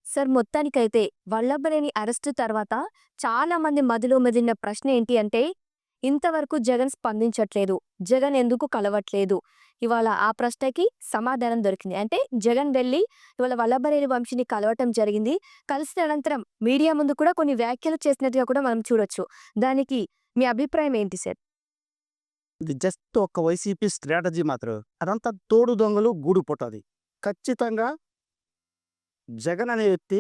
Sir మొత్తానికైతే Vallabhaneni arrest తర్వాత చాలా మంది మదిలో మెదిలిన ప్రశ్న ఏంటి అంటే, ఇంతవరకు జగన్ స్పందించట్లేదు. జగన్ ఎందుకు కలవట్లేదు? ఇవాళ ఆ ప్రశ్నకి సమాధానం దొరికింది. అంటే జగన్ వెళ్లి ఇవాళ వల్లభనేని వంశీని కలవటం జరిగింది. కలిసిన అనంతరం మీడియా ముందు కూడా కొన్ని వ్యాఖ్యలు చేసినట్టుగా కూడా మనం చూడొచ్చు. దానికి మీ అభిప్రాయం ఏంటి సార్? ఇది జస్ట్ ఒక వైసీపీ స్ట్రాటజీ మాత్రం. అదంతా తోడు దొంగలు గూడు పుట్టది. ఖచ్చితంగా జగన్ అనే వ్యక్తి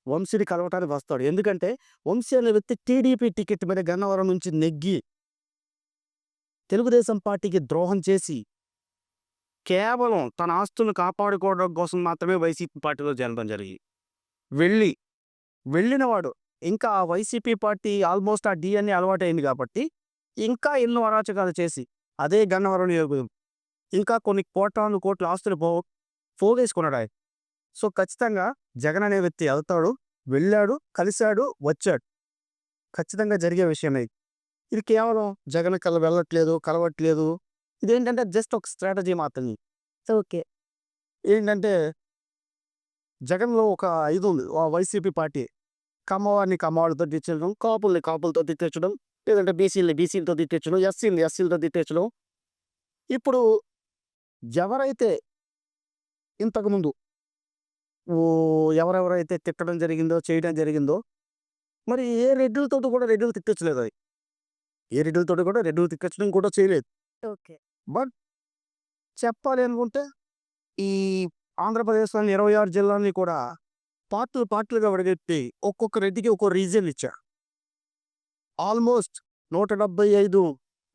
వంశీని కలవటానికి వస్తాడు. ఎందుకంటే వంశీ అనే వ్యక్తి టీడీపీ టికెట్ మీద గన్నవరం నుంచి నెగ్గి తెలుగుదేశం పార్టీకి ద్రోహం చేసి కేవలం తన ఆస్తులను కాపాడుకోవడం కోసం మాత్రమే వైసీపీ పార్టీలో చేరడం జరిగింది. వెళ్ళి వెళ్ళినవాడు ఇంకా ఆ వైసీపీ పార్టీ ఆల్మోస్ట్ ఆ డిఎన్ఏ అలవాటైంది కాబట్టి ఇంకా ఎన్నో అరాచకాలు చేసి అదే గన్నవరం నియోజకవర్గం ఇంకా కొన్ని కోటాను కోట్ల ఆస్తులు పోగేసుకున్నాడు ఆయన. సో ఖచ్చితంగా జగన్ అనే వ్యక్తి వెళ్తాడు, వెళ్ళాడు, కలిశాడు, వచ్చాడు. ఖచ్చితంగా జరిగే విషయమే ఇది. ఇది కేవలం జగన్ వెళ్ళట్లేదు, కలవట్లేదు. ఇదేంటంటే జస్ట్ ఒక స్ట్రాటజీ మాత్రమే. ఓకే. ఏంటంటే జగన్‌లో ఒక ఇది ఉంది. వైసీపీ పార్టీ కమ్మవారిని కమ్మవాడితో తిట్టడం, కాపుల్ని కాపులతో తిట్టించడం, లేదంటే బీసీలని బీసీలతో తిట్టించడం, ఎస్సీలని ఎస్సీలతో తిట్టించడం. ఇప్పుడు ఎవరైతే ఇంతకుముందు ఎవరెవరైతే తిట్టడం జరిగిందో, చేయడం జరిగిందో, మరి ఏ రెడ్డిలతోటి కూడా రెడ్డిలు తిట్టించలేదు అది. ఏ రెడ్డిలతోటి కూడా రెడ్డిలు తిట్టించడం కూడా చేయలేదు. ఓకే. బట్ చెప్పాలి అనుకుంటే ఈ ఆంధ్రప్రదేశ్‌లోని 26 జిల్లాలని కూడా పార్టీలుగా విడగొట్టి ఒక్కొక్క రెడ్డికి ఒక్కో రీజియన్ ఇచ్చారు. ఆల్మోస్ట్ 175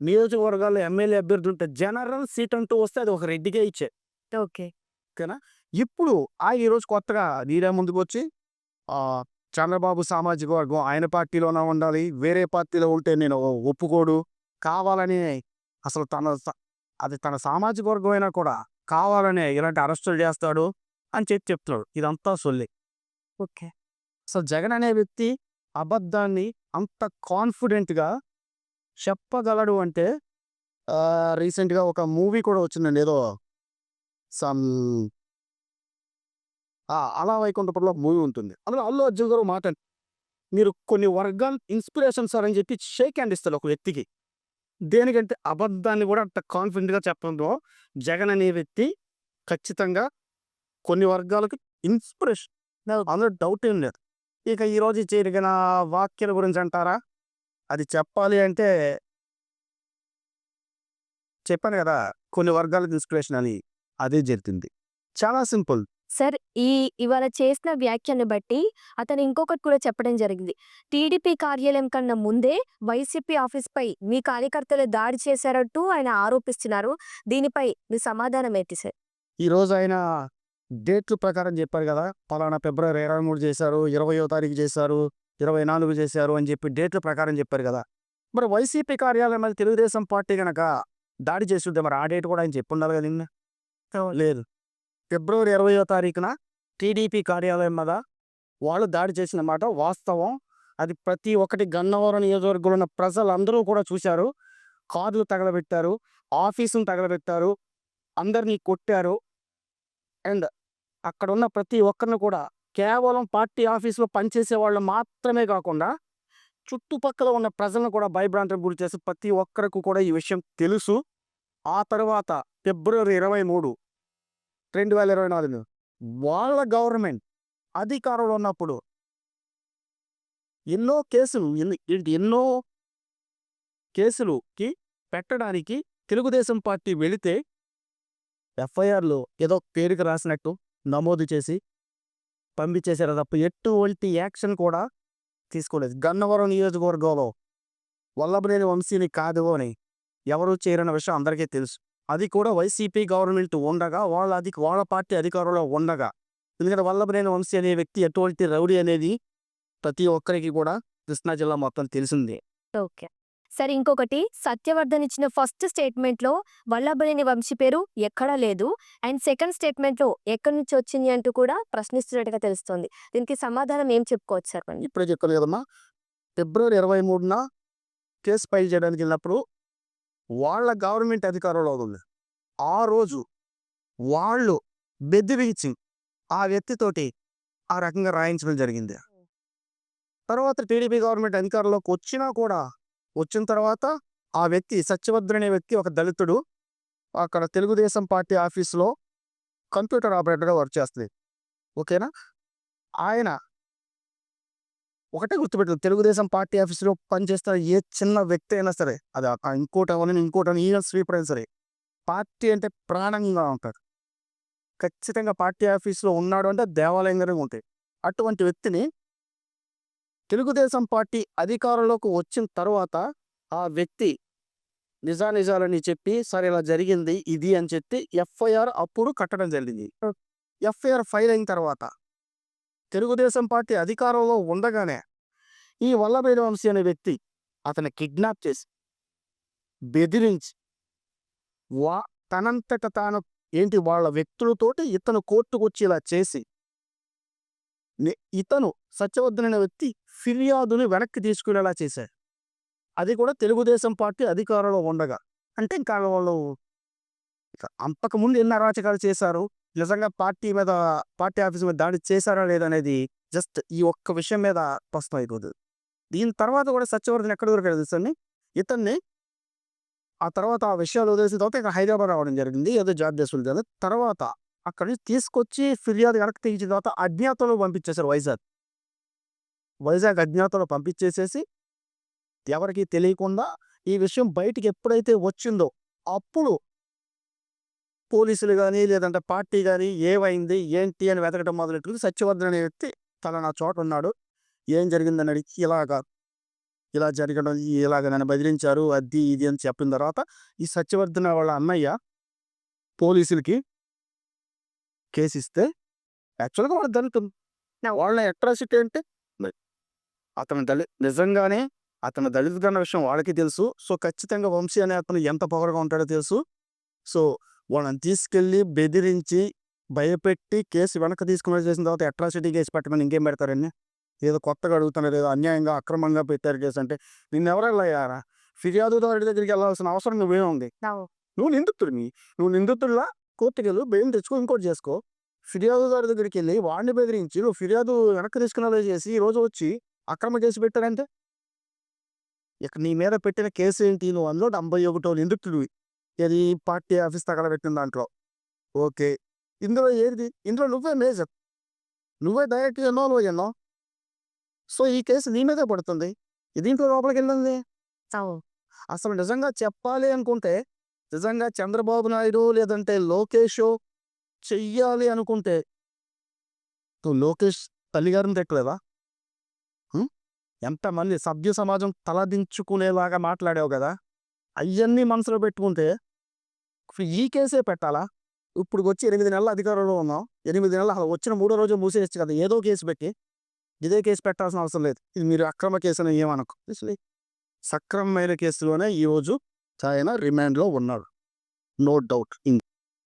నియోజకవర్గాల్లో ఎమ్మెల్యే అభ్యర్థి ఉంటే జనరల్ సీట్ అంటూ వస్తే అది ఒక రెడ్డికే ఇచ్చారు. ఓకే. ఓకేనా? ఇప్పుడు ఈరోజు కొత్తగా మీడియా ముందుకొచ్చి చంద్రబాబు సామాజిక వర్గం ఆయన పార్టీలోనే ఉండాలి, వేరే పార్టీలో ఉంటే నేను ఒప్పుకోడు, కావాలని అసలు అది తన సామాజిక వర్గం అయినా కూడా కావాలనే ఇలాంటి అరెస్టులు చేస్తాడు అని చెప్తున్నాడు. ఇదంతా సొల్లే. ఓకే. అసలు జగన్ అనే వ్యక్తి అబద్ధాన్ని అంత కాన్ఫిడెంట్‌గా చెప్పగలడు అంటే రీసెంట్‌గా ఒక మూవీ కూడా వచ్చిందండి. ఏదో సమ్ 'అల వైకుంఠపురంలో' ఒక మూవీ ఉంటుంది. అందులో అల్లు అర్జున్ గారు మాట మీరు కొన్ని వర్గాలు ఇన్స్పిరేషన్ సార్ అని చెప్పి షేక్ హ్యాండ్ ఇస్తాడు ఒక వ్యక్తికి. దేనికంటే అబద్ధాన్ని కూడా అంత కాన్ఫిడెంట్‌గా చెప్పడంలో జగన్ అనే వ్యక్తి ఖచ్చితంగా కొన్ని వర్గాలకు ఇన్స్పిరేషన్. అందులో డౌట్ ఏం లేదు. ఇక ఈరోజు జరిగిన వ్యాఖ్యల గురించి అంటారా? అది చెప్పాలి అంటే చెప్పాను కదా! కొన్ని వర్గాలకు ఇన్స్పిరేషన్ అని. అదే జరిగింది. చాలా సింపుల్. సార్ ఇవాళ చేసిన వ్యాఖ్యను బట్టి అతను ఇంకొకటి కూడా చెప్పడం జరిగింది. టీడీపీ కార్యాలయం కన్నా ముందే వైసీపీ ఆఫీస్‌పై మీ కార్యకర్తలే దాడి చేశారంటూ ఆయన ఆరోపిస్తున్నారు. దీనిపై మీ సమాధానం ఏంటి సార్? ఈరోజు ఆయన డేట్‌ల ప్రకారం చెప్పారు కదా! పలానా ఫిబ్రవరి 23 చేశారు, 20వ తారీఖు చేశారు, 24 చేశారు అని చెప్పి డేట్‌ల ప్రకారం చెప్పారు కదా! మరి వైసీపీ కార్యాలయం మీద తెలుగుదేశం పార్టీ గనక దాడి చేసుంటే మరి ఆ డేట్ కూడా ఆయన చెప్పుండాలి కదండీ! లేదు. ఫిబ్రవరి 20వ తారీఖున టీడీపీ కార్యాలయం మీద వాళ్ళు దాడి చేసిన మాట వాస్తవం. అది ప్రతి ఒక్కటి గన్నవరం నియోజకవర్గంలో ఉన్న ప్రజలందరూ కూడా చూశారు. కార్లు తగలబెట్టారు, ఆఫీసును తగలబెట్టారు, అందరిని కొట్టారు. అండ్ అక్కడున్న ప్రతి ఒక్కరిని కూడా కేవలం పార్టీ ఆఫీస్‌లో పనిచేసే వాళ్ళు మాత్రమే కాకుండా, చుట్టుపక్కల ఉన్న ప్రజలను కూడా భయభ్రాంతులకు గురి చేసి ప్రతి ఒక్కరికి కూడా ఈ విషయం తెలుసు. ఆ తర్వాత ఫిబ్రవరి 23, 2024 వాళ్ళ గవర్నమెంట్ అధికారంలో ఉన్నప్పుడు ఎన్నో కేసులు ఎన్నో కేసులుకి పెట్టడానికి తెలుగుదేశం పార్టీ వెళితే ఎఫ్ఐఆర్‌లో ఏదో పేరుకి రాసినట్టు నమోదు చేసి పంపించేశారు తప్ప ఎటువంటి యాక్షన్ కూడా తీసుకోలేదు. గన్నవరం నియోజకవర్గంలో వల్లభనేని వంశీని కాదు అని ఎవరు చేయరన్న విషయం అందరికీ తెలుసు. అది కూడా వైసీపీ గవర్నమెంట్ ఉండగా వాళ్ళ పార్టీ అధికారంలో ఉండగా. ఎందుకంటే వల్లభనేని వంశీ అనే వ్యక్తి ఎటువంటి రౌడీ అనేది ప్రతి ఒక్కరికి కూడా కృష్ణా జిల్లా మొత్తం తెలిసిందే. ఓకే. సరే ఇంకొకటి సత్యవర్ధన్ ఇచ్చిన ఫస్ట్ స్టేట్మెంట్‌లో వల్లభనేని వంశీ పేరు ఎక్కడా లేదు. అండ్ సెకండ్ స్టేట్మెంట్‌లో ఎక్కడి నుంచి వచ్చింది అంటూ కూడా ప్రశ్నిస్తున్నట్టుగా తెలుస్తోంది. దీనికి సమాధానం ఏం చెప్పుకోవచ్చు సార్ మరి? ఇప్పుడే చెప్పాను కదమ్మా! ఫిబ్రవరి 23న కేసు ఫైల్ చేయడానికి వెళ్ళినప్పుడు వాళ్ళ గవర్నమెంట్ అధికారంలో ఉంది. ఆ రోజు వాళ్ళు బెదిరించి ఆ వ్యక్తితోటి ఆ రకంగా రాయించడం జరిగింది. తర్వాత టీడీపీ గవర్నమెంట్ అధికారంలోకి వచ్చినా కూడా వచ్చిన తర్వాత ఆ వ్యక్తి సత్యవర్ధన్ అనే వ్యక్తి ఒక దళితుడు అక్కడ తెలుగుదేశం పార్టీ ఆఫీస్‌లో కంప్యూటర్ ఆపరేటర్‌గా వర్క్ చేస్తుంది. ఓకేనా? ఆయన ఒకటే గుర్తుపెట్టుకో తెలుగుదేశం పార్టీ ఆఫీస్‌లో పనిచేస్తున్న ఏ చిన్న వ్యక్తి అయినా సరే, అది ఇంకోటవని, ఇంకోటని ఈవెన్ స్వీపర్ అయినా సరే, పార్టీ అంటే ప్రాణంగా ఉంటారు. ఖచ్చితంగా పార్టీ ఆఫీస్‌లో ఉన్నాడు అంటే దేవాలయంగానే ఉంటాయి. అటువంటి వ్యక్తిని తెలుగుదేశం పార్టీ అధికారంలోకి వచ్చిన తర్వాత ఆ వ్యక్తి నిజానిజాలని చెప్పి, సరే ఇలా జరిగింది ఇది అని చెప్పి ఎఫ్ఐఆర్ అప్పుడు కట్టడం జరిగింది. ఎఫ్ఐఆర్ ఫైల్ అయిన తర్వాత తెలుగుదేశం పార్టీ అధికారంలో ఉండగానే ఈ వల్లభనేని వంశీ అనే వ్యక్తి అతన్ని కిడ్నాప్ చేసి, బెదిరించి, వా తనంతట తాను వాళ్ళ వ్యక్తులతోటి ఇతను కోర్టుకొచ్చి ఇలా చేసి, ఇతను సత్యవర్ధన్ అనే వ్యక్తి ఫిర్యాదుని వెనక్కి తీసుకునేలా చేశారు. అది కూడా తెలుగుదేశం పార్టీ అధికారంలో ఉండగా. అంటే ఇంకా వాళ్ళు అంతకుముందు ఎన్ని అరాచకాలు చేశారు, నిజంగా పార్టీ ఆఫీస్ మీద దాడి చేశారా లేదనేది జస్ట్ ఈ ఒక్క విషయం మీద స్పష్టం అయిపోతుంది. దీని తర్వాత కూడా సత్యవర్ధన్ ఎక్కడ దొరికాడో తెలుసా అండి? ఇతన్ని ఆ తర్వాత ఆ విషయాలు వదిలేసిన తర్వాత ఇక్కడ హైదరాబాద్ రావడం జరిగింది. ఏదో జాబ్ చేస్తుంటారు. తర్వాత అక్కడి నుంచి తీసుకొచ్చి ఫిర్యాదు వెనక్కి తీయించిన తర్వాత అజ్ఞాతంలో పంపించేశారు వైజాగ్. వైజాగ్ అజ్ఞాతంలో పంపించేసేసి ఎవరికీ తెలియకుండా ఈ విషయం బయటికి ఎప్పుడైతే వచ్చిందో అప్పుడు పోలీసులు గానీ, లేదంటే పార్టీ గానీ ఏమైంది, ఏంటి అని వెతకడం మొదలెట్టింది. సత్యవర్ధన్ అనే వ్యక్తి ఫలానా చోట ఉన్నాడు. ఏం జరిగిందని అడిగి ఇలా జరగడం, ఇలాగ నన్ను బెదిరించారు అది ఇది అని చెప్పిన తర్వాత ఈ సత్యవర్ధన్ వాళ్ళ అన్నయ్య పోలీసులకి కేసిస్తే యాక్చువల్‌గా వాడు దళితుడు. వాళ్ళ అట్రాసిటీ అంటే మరి నిజంగానే అతను దళితుడన్న విషయం వాళ్ళకి తెలుసు. సో, ఖచ్చితంగా వంశీ అనే అతను ఎంత పొగరుగా ఉంటాడో తెలుసు. సో, వాళ్ళని తీసుకెళ్ళి బెదిరించి, భయపెట్టి కేసు వెనక్కి తీసుకొని వచ్చేసిన తర్వాత అట్రాసిటీ కేసు పెట్టమని ఇంకేం పెడతారండి? ఏదో కొత్తగా అడుగుతున్నారు, ఏదో అన్యాయంగా, అక్రమంగా పెట్టారు కేసు అంటే నిన్నెవరెళ్ళయ్యారా? ఫిర్యాదుదారుడి దగ్గరికి వెళ్ళాల్సిన అవసరం నువ్వేముంది? నువ్వు నిందితుడివి. నువ్వు నిందితుడిలా కోర్టుకెళ్ళు, బెయిల్ తెచ్చుకో, ఇంకోటి చేసుకో. ఫిర్యాదుదారు దగ్గరికెళ్ళి వాడిని బెదిరించి నువ్వు ఫిర్యాదు వెనక్కి తీసుకునేలా చేసి ఈరోజు వచ్చి అక్రమ కేసు పెట్టారంటే ఇక నీ మీద పెట్టిన కేసు ఏంటి? నువ్వు అందులో 71 నిందితుడివి. ఏది పార్టీ ఆఫీస్ తగలబెట్టిన దాంట్లో. ఓకే. ఇందులో ఏది? ఇందులో నువ్వే మేజర్. నువ్వే డైరెక్ట్‌గా ఇన్వాల్వ్ అయ్యున్నావు. సో, ఈ కేసు నీ మీదే పడుతుంది. దీంట్లో లోపలికెళ్ళింది. అసలు నిజంగా చెప్పాలి అనుకుంటే, నిజంగా చంద్రబాబు నాయుడు లేదంటే లోకేషో చెయ్యాలి అనుకుంటే, నువ్వు లోకేష్ తల్లిగారిని తిట్టలేదా? ఎంతమంది సభ్య సమాజం తలదించుకునేలాగా మాట్లాడావు కదా! అయ్యన్నీ మనసులో పెట్టుకుంటే ఈ కేసే పెట్టాలా? ఇప్పుడుకొచ్చి 8 నెలలు అధికారంలో ఉన్నాం. 8 నెలలు అసలు వచ్చిన మూడో రోజు మూసేయొచ్చు కదా! ఏదో కేసు పెట్టి. ఇదే కేసు పెట్టాల్సిన అవసరం లేదు. ఇది మీరు అక్రమ కేసని ఏమనకు. సక్రమమైన కేసులోనే ఈరోజు ఆయన రిమాండ్‌లో ఉన్నాడు. No doubt.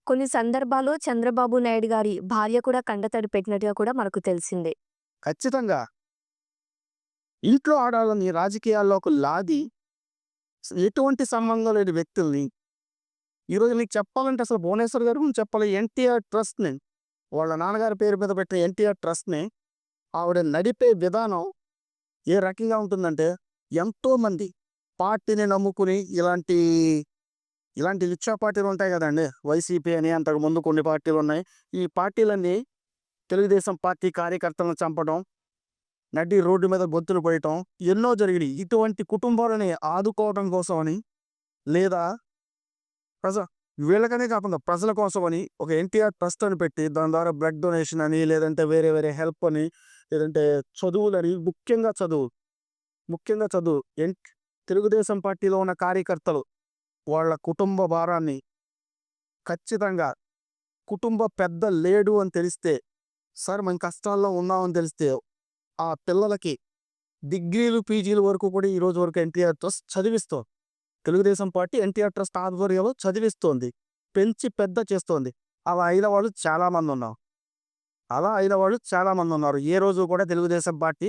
కొన్ని సందర్భాల్లో చంద్రబాబు నాయుడు గారి భార్య కూడా కంటతడి పెట్టినట్టుగా కూడా మనకు తెలిసిందే. ఖచ్చితంగా ఇంట్లో ఆడాలని రాజకీయాల్లోకి లాగి ఎటువంటి సంబంధం లేని వ్యక్తుల్ని ఈరోజు నీకు చెప్పాలంటే అసలు భువనేశ్వర్ గారు గురించి చెప్పాలి. ఎన్టీఆర్ ట్రస్ట్‌ని వాళ్ళ నాన్నగారి పేరు మీద పెట్టిన ఎన్టీఆర్ ట్రస్ట్‌ని ఆవిడ నడిపే విధానం ఏ రకంగా ఉంటుందంటే ఎంతోమంది పార్టీని నమ్ముకుని ఇలాంటి రిక్షా పార్టీలు ఉంటాయి కదండీ! వైసీపీ అని అంతకుముందు కొన్ని పార్టీలు ఉన్నాయి. ఈ పార్టీలన్నీ తెలుగుదేశం పార్టీ కార్యకర్తలను చంపడం, నడి రోడ్డు మీద గొంతులు పోయటం ఎన్నో జరిగినాయి. ఇటువంటి కుటుంబాలని ఆదుకోవడం కోసమని లేదా వీళ్ళకనే కాకుండా ప్రజల కోసమని ఒక ఎన్టీఆర్ ట్రస్ట్ అని పెట్టి దాని ద్వారా బ్లడ్ డొనేషన్ అని లేదంటే వేరే వేరే హెల్ప్ అని లేదంటే చదువులని ముఖ్యంగా చదువు తెలుగుదేశం పార్టీలో ఉన్న కార్యకర్తలు వాళ్ళ కుటుంబ భారాన్ని ఖచ్చితంగా కుటుంబ పెద్ద లేడు అని తెలిస్తే, సార్ మేము కష్టాల్లో ఉన్నామని తెలిస్తే ఆ పిల్లలకి డిగ్రీలు, పీజీల వరకు కూడా ఈ రోజు వరకు ఎన్టీఆర్ ట్రస్ట్ చదివిస్తోంది. తెలుగుదేశం పార్టీ ఎన్టీఆర్ ట్రస్ట్ ఆధ్వర్యంలో చదివిస్తోంది. పెంచి పెద్ద చేస్తోంది. అలా అయిన వాళ్ళు చాలామంది ఉన్నారు. ఏ రోజు కూడా తెలుగుదేశం పార్టీ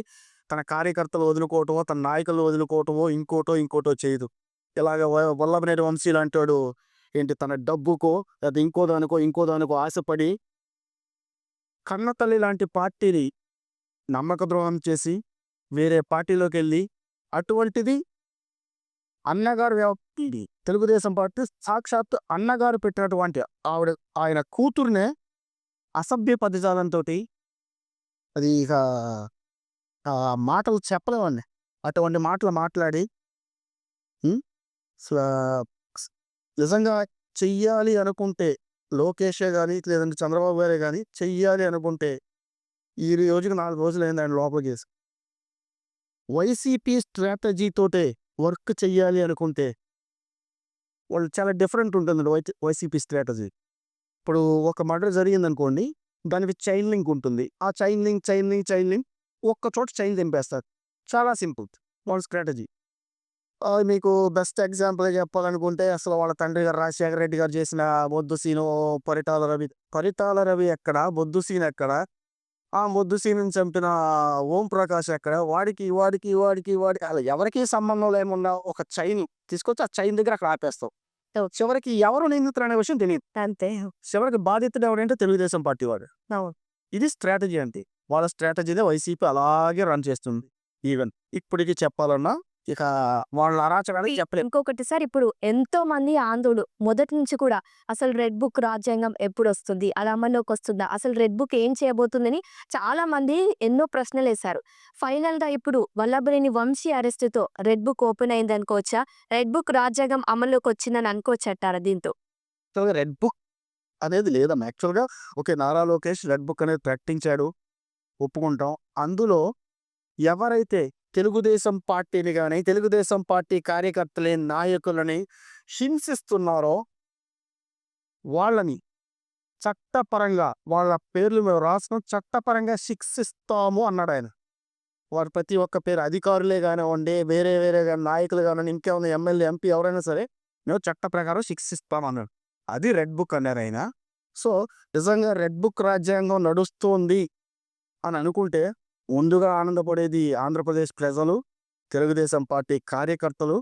తన కార్యకర్తలు వదులుకోవటమో, తన నాయకులు వదులుకోవటమో, ఇంకోటో చేయదు. ఇలాగ వల్లభనేని వంశీ లాంటోడు ఏంటి తన డబ్బుకో లేదా ఇంకో దానికో ఆశపడి కన్నతల్లి లాంటి పార్టీని నమ్మక ద్రోహం చేసి వేరే పార్టీలోకెళ్ళి అటువంటిది అన్నగారు ఇది తెలుగుదేశం పార్టీ సాక్షాత్తు అన్నగారు పెట్టినటువంటి ఆవిడ ఆయన కూతురునే అసభ్య పదజాలంతో అది ఇక మాటలు చెప్పలేమండి. అటువంటి మాటలు మాట్లాడి ఉమ్, స్వ- నిజంగా చెయ్యాలి అనుకుంటే లోకేషే కానీ లేదంటే చంద్రబాబు గారే కానీ చెయ్యాలి అనుకుంటే ఈ రోజుకి 4 రోజులు అయింది ఆయన లోపలికి వేసి వైసీపీ స్ట్రాటజీతోటే వర్క్ చెయ్యాలి అనుకుంటే వాళ్ళు చాలా డిఫరెంట్ ఉంటుందండి వైసీపీ స్ట్రాటజీ. ఇప్పుడు ఒక మర్డర్ జరిగిందనుకోండి, దానికి చైన్ లింక్ ఉంటుంది. ఆ చైన్ లింక్ ఒక్క చోట చైన్ తెంపేస్తారు. చాలా సింపుల్ వాళ్ళ స్ట్రాటజీ. మీకు బెస్ట్ ఎగ్జాంపుల్ చెప్పాలనుకుంటే అసలు వాళ్ళ తండ్రి గారు రాజశేఖర రెడ్డి గారు చేసిన బొద్దు సీను, పరిటాల రవి ఎక్కడ, బొద్దు సీన్ ఎక్కడ, ఆ బొద్దు సీనుని చంపిన ఓం ప్రకాష్ ఎక్కడ, వాడికి అలా ఎవరికి సంబంధం లేకుండా ఒక చైన్ తీసుకొచ్చి ఆ చైన్ దగ్గర అక్కడ ఆపేస్తాం. చివరికి ఎవరు నిందితులు అనే విషయం తెలియదు. అంతే. చివరికి బాధితుడు ఎవరంటే తెలుగుదేశం పార్టీ వాడు. అవును. ఇది స్ట్రాటజీ అంటే వాళ్ళ స్ట్రాటజీనే వైసీపీ అలాగే రన్ చేస్తుంది. ఈవెన్ ఇప్పటికి చెప్పాలన్నా ఇక వాళ్ళ అరాచకానికి చెప్పలేదు. ఇంకొకటి సార్, ఇప్పుడు ఎంతో మంది ఆంధ్రులు మొదటి నుంచి కూడా అసలు రెడ్ బుక్ రాజ్యాంగం ఎప్పుడు వస్తుంది, అది అమల్లోకి వస్తుందా, అసలు రెడ్ బుక్ ఏం చేయబోతుందని చాలా మంది ఎన్నో ప్రశ్నలు వేశారు. ఫైనల్ గా ఇప్పుడు వల్లభనేని వంశీ అరెస్ట్ తో రెడ్ బుక్ ఓపెన్ అయింది అనుకోవచ్చా? రెడ్ బుక్ రాజ్యాంగం అమల్లోకి వచ్చిందని అనుకోవచ్చంటారా దీంతో? యాక్చువల్గా రెడ్ బుక్ అనేది లేదమ్మా. యాక్చువల్గా okay, Nara Lokesh red book అనేది ప్రకటించాడు, ఒప్పుకుంటాం. అందులో ఎవరైతే తెలుగుదేశం పార్టీని కానీ తెలుగుదేశం పార్టీ కార్యకర్తలని నాయకులని హింసిస్తున్నారో వాళ్ళని చట్టపరంగా వాళ్ళ పేర్లు మేము రాసుకొని చట్టపరంగా శిక్షిస్తాము అన్నాడు ఆయన. వారు ప్రతి ఒక్క పేరు అధికారులే కానివ్వండి, వేరే నాయకులు కానివ్వండి, ఇంకేమైనా ఎమ్మెల్యే ఎంపీ ఎవరైనా సరే మేము చట్ట ప్రకారం శిక్షిస్తాం అన్నాడు. అది రెడ్ బుక్ అన్నారు ఆయన. సో నిజంగా రెడ్ బుక్ రాజ్యాంగం నడుస్తుంది అని అనుకుంటే ముందుగా ఆనందపడేది ఆంధ్రప్రదేశ్ ప్రజలు, తెలుగుదేశం పార్టీ కార్యకర్తలు.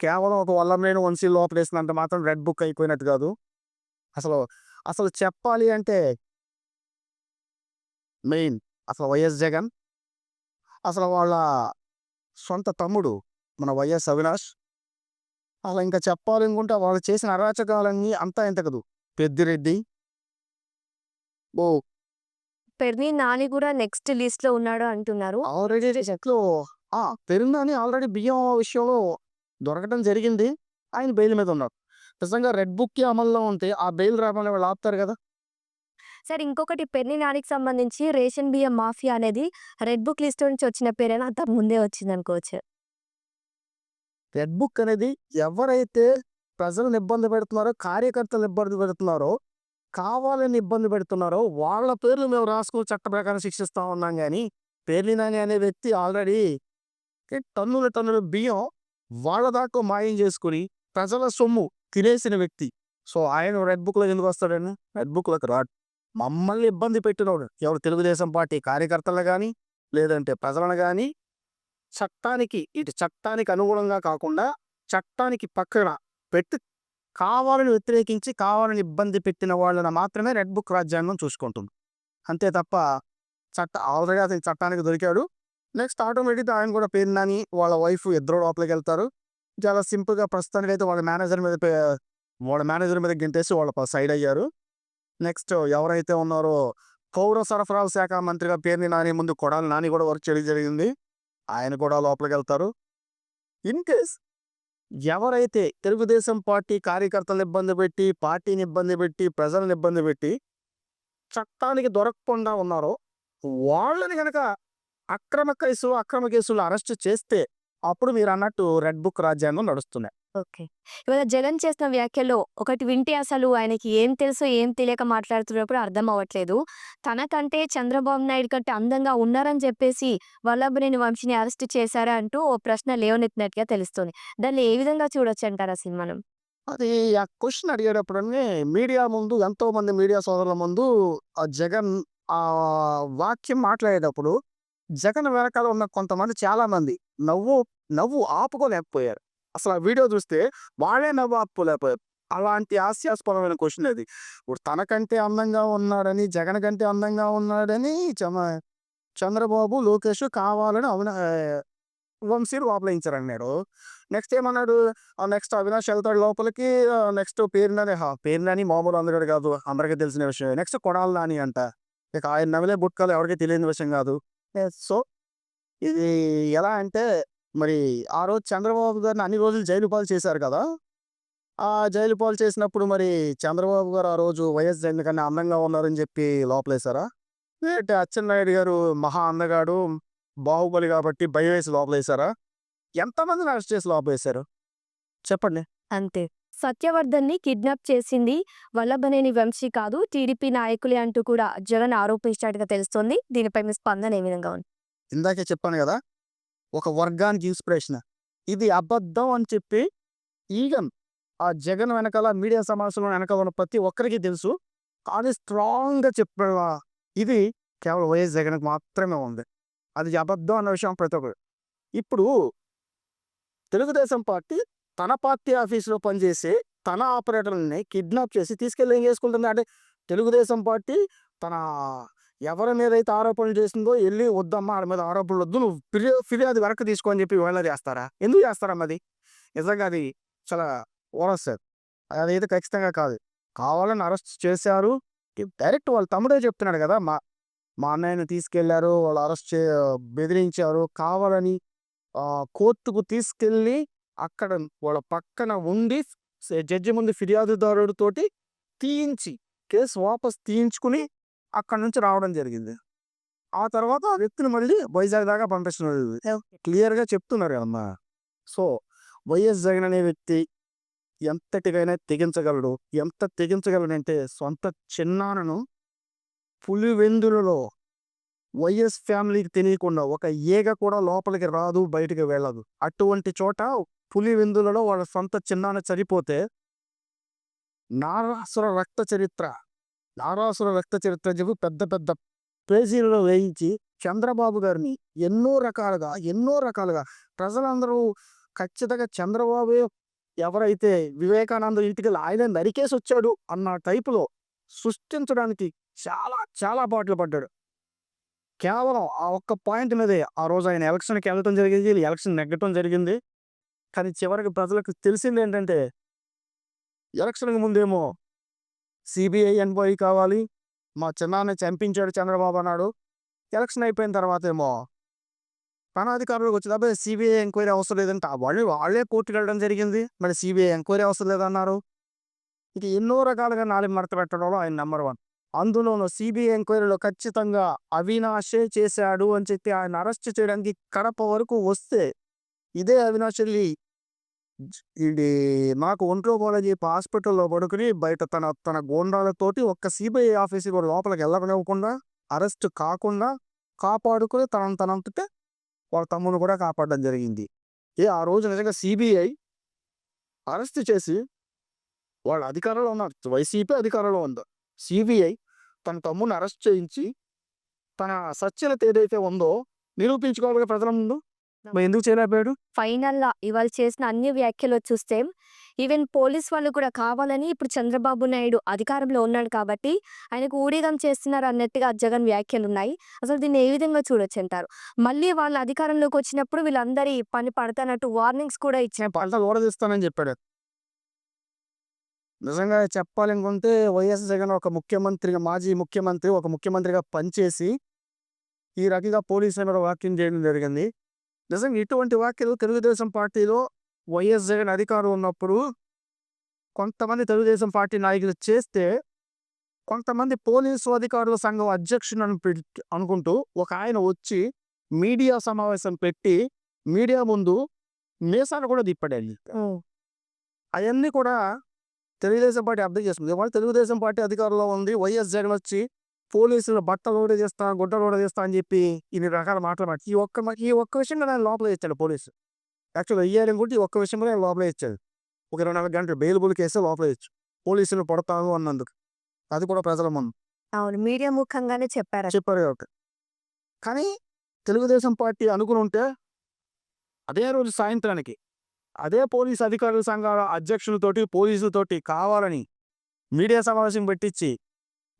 కేవలం ఒక వల్లభనేని వంశీ లోపలేసినంత మాత్రం రెడ్ బుక్ అయిపోయినట్టు కాదు. అసలు అసలు చెప్పాలి అంటే మెయిన్ అసలు వైఎస్ జగన్, అసలు వాళ్ళ సొంత తమ్ముడు మన వైఎస్ అవినాష్, అలా ఇంకా చెప్పాలనుకుంటే వాళ్ళు చేసిన అరాచకాలన్నీ అంతా ఇంత కదు. పెద్దిరెడ్డి ఓ పెర్ని నాని కూడా నెక్స్ట్ లిస్ట్ లో ఉన్నాడు అంటున్నారు. ఆల్రెడీ చెట్లు పెరుందని ఆల్రెడీ బియ్యం విషయంలో దొరకడం జరిగింది. ఆయన బెయిల్ మీద ఉన్నారు. నిజంగా రెడ్ బుక్ అమల్లో ఉంటే ఆ బెయిల్ రాకుండా వాళ్ళు ఆపుతారు కదా. సరే, ఇంకొకటి పెర్ని నానికి సంబంధించి రేషన్ బియ్యం మాఫియా అనేది రెడ్ బుక్ లిస్ట్ నుంచి వచ్చిన పేరైనా అంత ముందే వచ్చింది అనుకోవచ్చు. రెడ్ బుక్ అనేది ఎవరైతే ప్రజలను ఇబ్బంది పెడుతున్నారో, కార్యకర్తలు ఇబ్బంది పెడుతున్నారో, కావాలని ఇబ్బంది పెడుతున్నారో వాళ్ళ పేర్లు మేము రాసుకుని చట్ట ప్రకారం శిక్షిస్తా ఉన్నాం. కానీ పేర్ని నాని అనే వ్యక్తి ఆల్రెడీ టన్నుల బియ్యం వాళ్ళ దాకా మాయం చేసుకుని ప్రజల సొమ్ము తినేసిన వ్యక్తి. సో ఆయన రెడ్ బుక్లో ఎందుకు వస్తాడని? రెడ్ బుక్లోకి రాడు. మమ్మల్ని ఇబ్బంది పెట్టినోడు ఎవరు? తెలుగుదేశం పార్టీ కార్యకర్తలు కానీ లేదంటే ప్రజలను కానీ చట్టానికి అనుగుణంగా కాకుండా చట్టానికి పక్కన పెట్టి కావాలని వ్యతిరేకించి కావాలని ఇబ్బంది పెట్టిన వాళ్ళని మాత్రమే రెడ్ బుక్ రాజ్యాంగం చూసుకుంటుంది. అంతే తప్ప ఆల్రెడీ అతని చట్టానికి దొరికాడు. నెక్స్ట్ ఆటోమేటిక్గా ఆయన కూడా పేరు నాని వాళ్ళ వైఫ్ ఇద్దరు లోపలికి వెళ్తారు. చాలా సింపుల్గా ప్రస్తుతానికి అయితే వాళ్ళ మేనేజర్ మీద గింటేసి వాళ్ళ సైడ్ అయ్యారు. నెక్స్ట్ ఎవరైతే ఉన్నారో పౌర సరఫరాల శాఖ మంత్రిగా పేర్ని నాని ముందు కొడాలి నాని కూడా వర్క్ చేయడం జరిగింది. ఆయన కూడా లోపలికి వెళ్తారు. ఇన్ కేస్ ఎవరైతే తెలుగుదేశం పార్టీ కార్యకర్తలను ఇబ్బంది పెట్టి, పార్టీని ఇబ్బంది పెట్టి, ప్రజలను ఇబ్బంది పెట్టి చట్టానికి దొరకకుండా ఉన్నారో వాళ్ళని కనుక అక్రమ కేసులు అరెస్ట్ చేస్తే అప్పుడు మీరు అన్నట్టు రెడ్ బుక్ రాజ్యాంగం నడుస్తున్నాయి. ఓకే. ఇవాళ జగన్ చేసిన వ్యాఖ్యలో ఒకటి వింటే అసలు ఆయనకి ఏం తెలుసో ఏం తెలియక మాట్లాడుతున్నారో కూడా అర్థం అవ్వట్లేదు. తనకంటే చంద్రబాబు నాయుడు కంటే అందంగా ఉన్నారని చెప్పేసి వల్లభనేని వంశీని అరెస్ట్ చేశారా అంటూ ఓ ప్రశ్న లేవనెత్తినట్టుగా తెలుస్తుంది. దాన్ని ఏ విధంగా చూడొచ్చంటారు అసలు మనం? అది ఆ క్వశ్చన్ అడిగేటప్పుడనే మీడియా ముందు ఎంతో మంది మీడియా సోదరుల ముందు ఆ జగన్ ఆ వాక్యం మాట్లాడేటప్పుడు జగన్ వెనకాల ఉన్న కొంతమంది చాలా మంది నవ్వు ఆపుకోలేకపోయారు. అసలు ఆ వీడియో చూస్తే వాళ్ళే నవ్వు ఆపుకోలేకపోయారు. అలాంటి హాస్యాస్పదమైన క్వశ్చన్ అది. ఇప్పుడు తనకంటే అందంగా ఉన్నాడని, జగన్ కంటే అందంగా ఉన్నాడని చంద్రబాబు, లోకేష్ కావాలని వంశీ లోపలేయించారన్నాడు. నెక్స్ట్ ఏమన్నాడు, నెక్స్ట్ అవినాష్ ఎళ్తాడు లోపలికి. నెక్స్ట్ పేరు నాని మామూలు అందగాడు కాదు. అందరికీ తెలిసిన విషయమే. నెక్స్ట్ కొడాలి నాని అంట. ఇక ఆయన నమిలే గుట్కాలు ఎవరికీ తెలియని విషయం కాదు. సో, ఇది ఎలా అంటే మరి ఆ రోజు చంద్రబాబు గారిని అన్ని రోజులు జైలు పాలు చేశారు కదా! ఆ జైలు పాలు చేసినప్పుడు మరి చంద్రబాబు గారు ఆ రోజు వైఎస్ జగన్ కన్నా అందంగా ఉన్నారని చెప్పి లోపలేసారా? లేదంటే అచ్చెన్నాయుడు గారు మహా అందగాడు, బాహుబలి కాబట్టి భయమేసి లోపలేసారా? ఎంతమందిని అరెస్ట్ చేసి లోపలేసారు? చెప్పండి. అంతే. సత్యవర్ధన్‌ని కిడ్నాప్ చేసింది వల్లభనేని వంశీ కాదు, టీడీపీ నాయకులే అంటూ కూడా జగన్ ఆరోపించినట్టుగా తెలుస్తోంది. దీనిపై మీ స్పందన ఏ విధంగా ఉంది? ఇందాకే చెప్పాను గదా! ఒక వర్గానికి ఇన్స్‌పిరేషన్. ఇది అబద్ధం అని చెప్పి ఈవెన్ ఆ జగన్ వెనకాల మీడియా సమావేశంలో వెనకాల ఉన్న ప్రతి ఒక్కరికి తెలుసు. కానీ స్ట్రాంగ్‌గా చెప్పిన ఇది కేవలం వైఎస్ జగన్‌కి మాత్రమే ఉంది. అది అబద్ధం అన్న విషయం ప్రతి ఒక్కరు. ఇప్పుడు తెలుగుదేశం పార్టీ తన పార్టీ ఆఫీస్‌లో పనిచేసే తన ఆపరేటర్‌లని కిడ్నాప్ చేసి తీసుకెళ్ళి ఏం చేసుకుంటుంది అంటే, తెలుగుదేశం పార్టీ తన ఎవరి మీదైతే ఆరోపణలు చేసిందో ఎళ్లి వద్దమ్మా ఆడి మీద ఆరోపణలొద్దు. నువ్వు ఫిర్యాదు వెనక్కి తీసుకో అని చెప్పి వీళ్ళే చేస్తారా? ఎందుకు చేస్తారమ్మా అది? నిజంగా అది చాలా ఓరస్. అదైతే ఖచ్చితంగా కాదు. కావాలని అరెస్ట్ చేశారు. డైరెక్ట్ వాళ్ళ తమ్ముడే చెప్తున్నాడు గదా! మా మా అన్నయ్యని తీసుకెళ్లారు. వాళ్ళు బెదిరించారు. కావాలని కోర్టుకు తీసుకెళ్ళి అక్కడ వాళ్ళ పక్కన ఉండి జడ్జి ముందు ఫిర్యాదుదారుడితోటి తీయించి కేసు వాపస్ తీయించుకుని అక్కడి నుంచి రావడం జరిగింది. ఆ తర్వాత ఆ వ్యక్తిని మళ్ళీ వైజాగ్ దాకా పంపిస్తున్నారు. క్లియర్‌గా చెప్తున్నారు కదమ్మా! సో, వైఎస్ జగన్ అనే వ్యక్తి ఎంతటికైనా తెగించగలడు. ఎంత తెగించగలడంటే సొంత చిన్నాన్నను పులివెందులలో వైఎస్ ఫ్యామిలీకి తెలియకుండా ఒక ఈగ కూడా లోపలికి రాదు, బయటికి వెళ్ళదు. అటువంటి చోట పులివెందులలో వాళ్ళ సొంత చిన్నాన్న చనిపోతే నారాసుర రక్త చరిత్ర, నారాసుర రక్త చరిత్ర అని చెప్పి పెద్ద పెద్ద పేజీలలో వేయించి చంద్రబాబు గారిని ఎన్నో రకాలుగా ప్రజలందరూ ఖచ్చితంగా చంద్రబాబే ఎవరైతే వివేకానంద ఇంటికెళ్ళి ఆయనే నరికేసొచ్చాడు అన్న టైపులో సృష్టించడానికి చాలా చాలా పాట్లు పడ్డాడు. కేవలం ఆ ఒక్క పాయింట్ మీదే ఆ రోజు ఆయన ఎలక్షన్‌కి వెళ్ళటం జరిగింది. ఎలక్షన్ నెగ్గటం జరిగింది. కానీ చివరికి ప్రజలకు తెలిసిందేంటంటే, ఎలక్షన్‌కి ముందేమో సీబీఐ ఎంక్వైరీ కావాలి. మా చిన్నాన్నని చంపించాడు చంద్రబాబు అన్నాడు. ఎలక్షన్ అయిపోయిన తర్వాతేమో అధికారంలోకి వచ్చింది. అబ్బే సీబీఐ ఎంక్వైరీ అవసరం లేదంటే వాళ్ళే కోర్టుకెళ్ళడం జరిగింది. మరి సీబీఐ ఎంక్వైరీ అవసరం లేదన్నారు. ఇక ఎన్నో రకాలుగా నాలుగు మడత పెట్టడంలో ఆయన నంబర్ 1. అందులోనూ సీబీఐ ఎంక్వైరీలో ఖచ్చితంగా అవినాషే చేశాడు అని చెప్పి ఆయన అరెస్ట్ చేయడానికి కడప వరకు వస్తే, ఇదే అవినాష్ ఎళ్లి ఈడి నాకు ఒంట్లో బాలేదని చెప్పి హాస్పిటల్‌లో పడుకొని బయట తన తన గూండాలతోటి ఒక్క సీబీఐ ఆఫీస్‌కి కూడా లోపలికి వెళ్ళనివ్వకుండా, అరెస్ట్ కాకుండా కాపాడుకొని తనంతట వాళ్ళ తమ్ముడిని కూడా కాపాడడం జరిగింది. ఆ రోజు నిజంగా సీబీఐ అరెస్ట్ చేసి వాళ్ళు అధికారంలో ఉన్నారు. వైసీపీ అధికారంలో ఉంది. సీబీఐ తన తమ్ముడిని అరెస్ట్ చేయించి, తన సత్యత ఏదైతే ఉందో నిరూపించుకోవాలిగా ప్రజల ముందు. మరి ఎందుకు చేయలేకపోయాడు? ఫైనల్‌గా ఇవాళ చేసిన అన్ని వ్యాఖ్యలు చూస్తే ఈవెన్ పోలీస్ వాళ్ళు కూడా కావాలని ఇప్పుడు చంద్రబాబు నాయుడు అధికారంలో ఉన్నాడు కాబట్టి ఆయనకు ఊడిగం చేస్తున్నారు అన్నట్టుగా జగన్ వ్యాఖ్యలున్నాయి. అసలు దీన్ని ఏ విధంగా చూడొచ్చంటారు? మళ్ళీ వాళ్ళు అధికారంలోకి వచ్చినప్పుడు వీళ్ళందరి పని పడతానట్టు వార్నింగ్స్ కూడా ఇచ్చారు. పంటలు ఊడదీస్తానని చెప్పాడు. నిజంగా చెప్పాలనుకుంటే వైఎస్ జగన్ ఒక ముఖ్యమంత్రిగా, మాజీ ముఖ్యమంత్రి, ఒక ముఖ్యమంత్రిగా పనిచేసి ఈ రకంగా పోలీసుల మీద వ్యాఖ్యలు చేయడం జరిగింది. నిజంగా ఇటువంటి వ్యాఖ్యలు తెలుగుదేశం పార్టీలో వైఎస్ జగన్ అధికారం ఉన్నప్పుడు కొంతమంది తెలుగుదేశం పార్టీ నాయకులు చేస్తే, కొంతమంది పోలీసు అధికారుల సంఘం అధ్యక్షుడు అనుకుంటూ ఒక ఆయన వచ్చి మీడియా సమావేశం పెట్టి మీడియా ముందు మీసాలు కూడా తిప్పాడండి. అవన్నీ కూడా తెలుగుదేశం పార్టీ అర్థం చేసుకుంది. ఇవాళ తెలుగుదేశం పార్టీ అధికారంలో ఉంది. వైఎస్ జగన్ వచ్చి పోలీసులు బట్టలు ఊడదీస్తా, గుడ్డలు ఊడదీస్తా అని చెప్పి ఇన్ని రకాల మాటలు మాట. ఈ ఒక్క విషయంలో ఆయన లోపల ఇచ్చాడు పోలీసు. యాక్చువల్‌గా వెయ్యాలనుకుంటే ఈ ఒక్క విషయంలో ఆయన లోపలే ఇచ్చాడు. ఒక 24 గంటలు బెయిలబుల్ కేసే లోపలే ఇచ్చు. పోలీసులు పడతాను అన్నందుకు. అది కూడా ప్రజల ముందు అవును. మీడియా ముఖంగానే చెప్పారు. చెప్పారు కాబట్టి. కానీ తెలుగుదేశం పార్టీ అనుకుని ఉంటే అదే రోజు సాయంత్రానికి అదే పోలీస్ అధికారుల సంఘాల అధ్యక్షులతోటి, పోలీసులతోటి కావాలని మీడియా సమావేశం పెట్టించి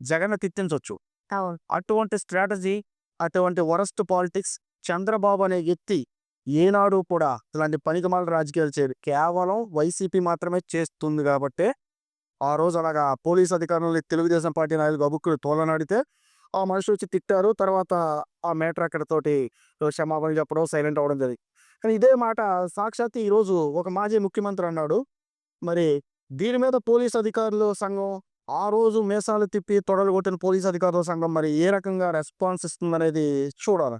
జగన్‌ని తిట్టించొచ్చు. అవును. అటువంటి స్ట్రాటజీ, అటువంటి వరస్ట్ పాలిటిక్స్ చంద్రబాబు అనే వ్యక్తి ఏనాడు కూడా ఇలాంటి పనికిమాలిన రాజకీయాలు చేయడు. కేవలం వైసీపీ మాత్రమే చేస్తుంది గాబట్టే, ఆ రోజు అలాగా పోలీస్ అధికారులని తెలుగుదేశం పార్టీ నాయకులు గబుక్కున తోలనాడితే, ఆ మనిషొచ్చి తిట్టారు. తర్వాత ఆ మ్యాటర్ అక్కడితోటి క్షమాపణలు చెప్పడం, సైలెంట్ అవ్వడం జరిగింది. కానీ ఇదే మాట సాక్షాత్తు ఈరోజు ఒక మాజీ ముఖ్యమంత్రి అన్నాడు. మరి దీని మీద పోలీస్ అధికారుల సంఘం ఆ రోజు మీసాలు తిప్పి తొడలు కొట్టిన పోలీస్ అధికారుల సంఘం మరి ఏ రకంగా రెస్పాన్స్ ఇస్తుందనేది చూడాలి.